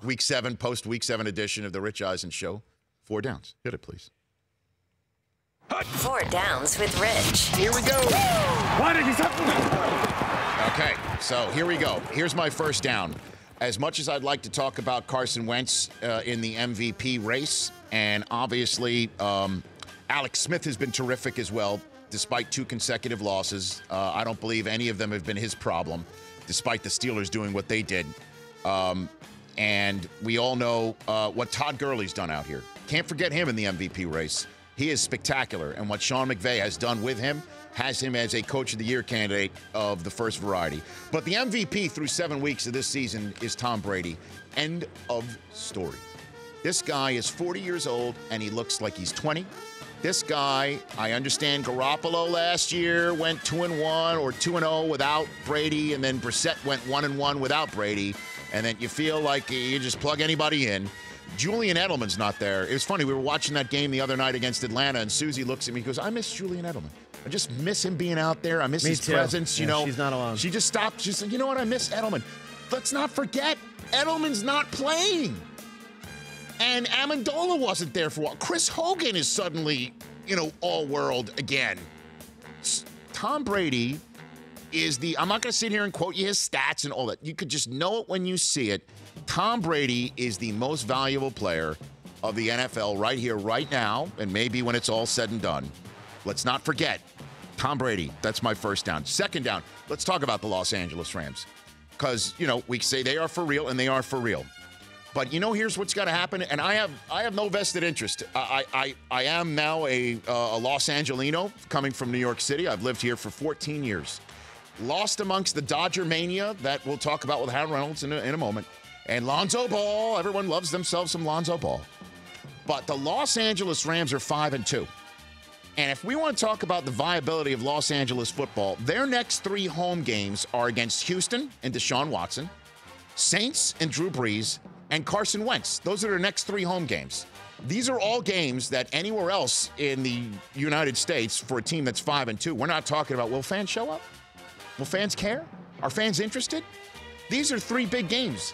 Week 7, post-Week 7 edition of the Rich Eisen Show. 4 downs. Hit it, please. 4 downs with Rich. Here we go. Why did you stop? Okay, so here we go. Here's my first down. As much as I'd like to talk about Carson Wentz in the MVP race, and obviously Alex Smith has been terrific as well, despite 2 consecutive losses. I don't believe any of them have been his problem, despite the Steelers doing what they did. And we all know what Todd Gurley's done out here. Can't forget him in the MVP race. He is spectacular, and what Sean McVay has done with him has him as a Coach of the Year candidate of the first variety. But the MVP through 7 weeks of this season is Tom Brady. End of story. This guy is 40 years old, and he looks like he's 20. This guy, I understand Garoppolo last year went 2-1 or 2-0 without Brady, and then Brissett went 1-1 without Brady, and then you feel like you just plug anybody in. Julian Edelman's not there. It was funny. We were watching that game the other night against Atlanta, and Susie looks at me and goes, I miss Julian Edelman. I just miss him being out there. I miss his presence. You know, she's not alone. She just stopped. She said, you know what? I miss Edelman. Let's not forget, Edelman's not playing. And Amendola wasn't there for a while. Chris Hogan is suddenly, all world again. Tom Brady is I'm not going to sit here and quote you his stats and all that. You could just know it when you see it. Tom Brady is the most valuable player of the NFL right here, right now, and maybe when it's all said and done. Let's not forget, Tom Brady, that's my first down. Second down, let's talk about the Los Angeles Rams. Because, we say they are for real, and they are for real. But, here's what's got to happen, and I have no vested interest. I am now a Los Angelino coming from New York City. I've lived here for 14 years. Lost amongst the Dodger mania that we'll talk about with Harold Reynolds in a moment. And Lonzo Ball, everyone loves themselves some Lonzo Ball. But the Los Angeles Rams are 5-2. And if we want to talk about the viability of Los Angeles football, their next 3 home games are against Houston and Deshaun Watson, Saints and Drew Brees, and Carson Wentz. Those are their next 3 home games. These are all games that anywhere else in the United States for a team that's 5-2, we're not talking about, will fans show up? Will fans care? Are fans interested? These are 3 big games.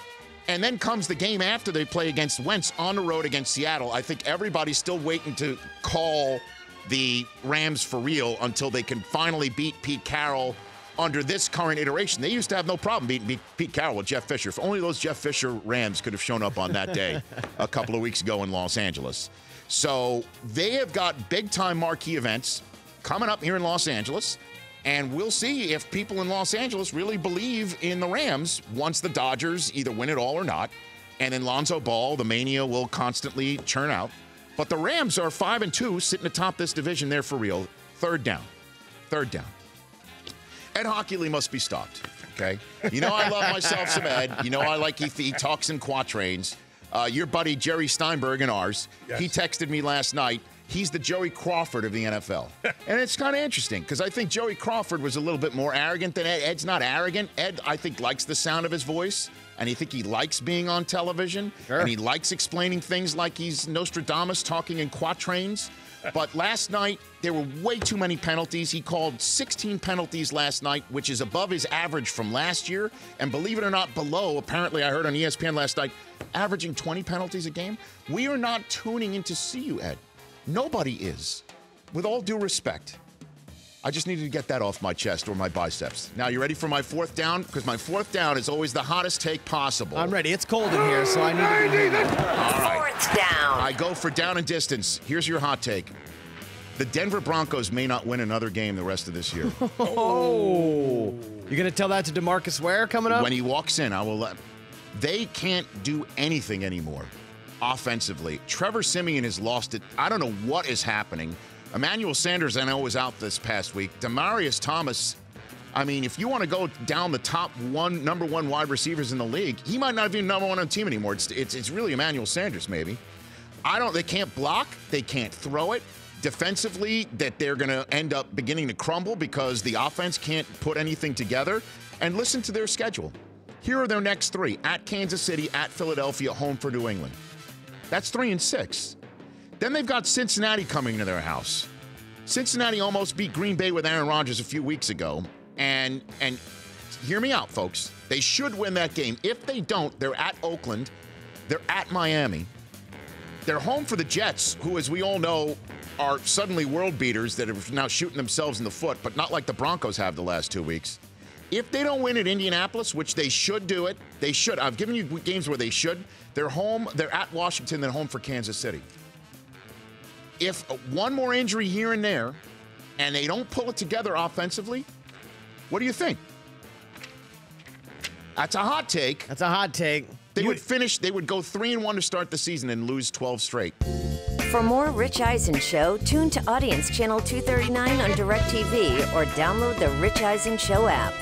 And then comes the game after they play against Wentz on the road against Seattle. I think everybody's still waiting to call the Rams for real until they can finally beat Pete Carroll under this current iteration. They used to have no problem beating Pete Carroll with Jeff Fisher. If only those Jeff Fisher Rams could have shown up on that day a couple of weeks ago in Los Angeles. So they have got big-time marquee events coming up here in Los Angeles. And we'll see if people in Los Angeles really believe in the Rams once the Dodgers either win it all or not. And then Lonzo Ball, the mania will constantly churn out. But the Rams are 5-2, sitting atop this division there for real. Third down. Ed Hockley must be stopped, okay? I love myself some Ed. I like he talks in quatrains. Your buddy Jerry Steinberg and ours, yes. He texted me last night. He's the Joey Crawford of the NFL. And it's kind of interesting because I think Joey Crawford was a little bit more arrogant than Ed. Ed's not arrogant. Ed, I think, likes the sound of his voice, and I think he likes being on television. Sure. And he likes explaining things like he's Nostradamus talking in quatrains. But last night, there were way too many penalties. He called 16 penalties last night, which is above his average from last year. And believe it or not, below, apparently I heard on ESPN last night, averaging 20 penalties a game. We are not tuning in to see you, Ed. Nobody is. With all due respect. I just needed to get that off my chest or my biceps. Now, you ready for my 4th down? Because my 4th down is always the hottest take possible. I'm ready. It's cold in here, so I need to be all right. 4th down. I go for down and distance. Here's your hot take. The Denver Broncos may not win another game the rest of this year. Oh. You're going to tell that to DeMarcus Ware coming up? When he walks in, I will let... They can't do anything anymore. Offensively, Trevor Siemian has lost it. I don't know what is happening. Emmanuel Sanders, I know, was out this past week. Demaryius Thomas, I mean, if you want to go down the top number 1 wide receivers in the league, he might not be number 1 on the team anymore. It's really Emmanuel Sanders, maybe. They can't block. They can't throw it. Defensively, that they're going to end up beginning to crumble because the offense can't put anything together. And listen to their schedule. Here are their next 3. At Kansas City, at Philadelphia, home for New England. That's 3-6. Then they've got Cincinnati coming to their house. Cincinnati almost beat Green Bay with Aaron Rodgers a few weeks ago. And hear me out, folks. They should win that game. If they don't, they're at Oakland. They're at Miami. They're home for the Jets, who, as we all know, are suddenly world beaters that are now shooting themselves in the foot, but not like the Broncos have the last 2 weeks. If they don't win at Indianapolis, which they should do it, they should. I've given you games where they should. They're home. They're at Washington, then home for Kansas City. If one more injury here and there, and they don't pull it together offensively, what do you think? That's a hot take. That's a hot take. They would go 3-1 to start the season and lose 12 straight. For more Rich Eisen Show, tune to Audience Channel 239 on DirecTV or download the Rich Eisen Show app.